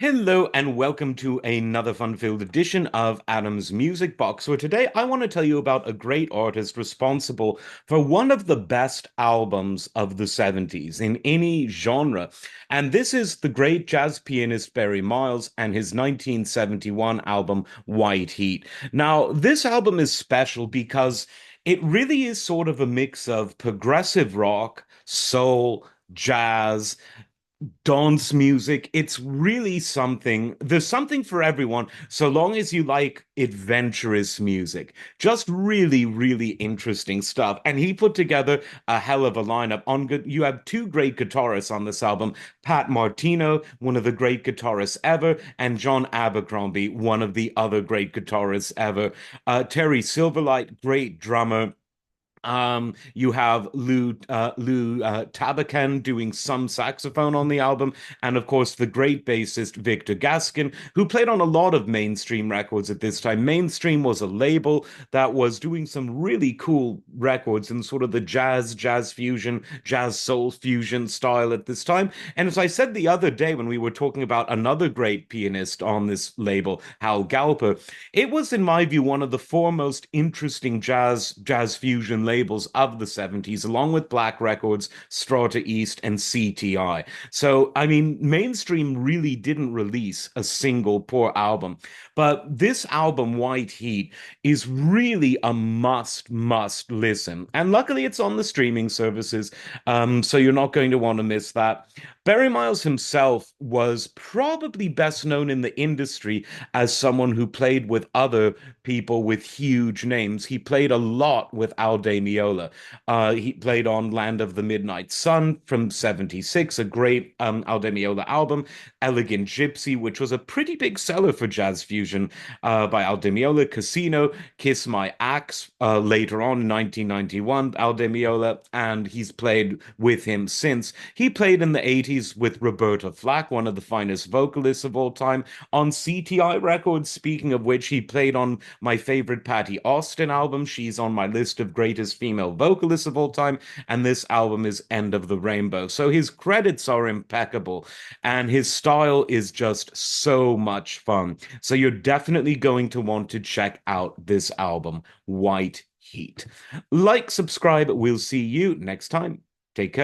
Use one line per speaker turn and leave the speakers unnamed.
Hello and welcome to another fun-filled edition of Adam's Music Box, where today I want to tell you about a great artist responsible for one of the best albums of the 70s in any genre. And this is the great jazz pianist Barry Miles and his 1971 album White Heat. Now, this album is special because it really is sort of a mix of progressive rock, soul, jazz, dance music. It's really something. There's something for everyone, so long as you like adventurous music. Just really, really interesting stuff. And he put together a hell of a lineup. You have two great guitarists on this album, Pat Martino, one of the great guitarists ever, and John Abercrombie, one of the other great guitarists ever. Terry Silverlight, great drummer. You have Lou Tabakan doing some saxophone on the album, and of course the great bassist Victor Gaskin, who played on a lot of Mainstream records at this time. Mainstream was a label that was doing some really cool records in sort of the jazz fusion, jazz soul fusion style at this time. And as I said the other day when we were talking about another great pianist on this label, Hal Galper, it was, in my view, one of the foremost interesting jazz fusion labels of the 70s, along with Black Records, Strata East, and CTI. So, I mean, Mainstream really didn't release a single poor album. But this album, White Heat, is really a must listen. And luckily, it's on the streaming services, so you're not going to want to miss that. Barry Miles himself was probably best known in the industry as someone who played with other people with huge names. He played a lot with Al Di Meola. He played on Land of the Midnight Sun from '76, a great Al Di Meola album, Elegant Gypsy, which was a pretty big seller for jazz fusion by Al Di Meola, Casino, Kiss My Axe, later on in 1991, Al Di Meola, and he's played with him since. He played in the '80s with Roberta Flack, one of the finest vocalists of all time, on CTI Records, speaking of which, he played on my favorite Patty Austin album. She's on my list of greatest female vocalists of all time, and this album is End of the Rainbow. So his credits are impeccable, and his style is just so much fun. So you're definitely going to want to check out this album, White Heat. Like, subscribe. We'll see you next time. Take care.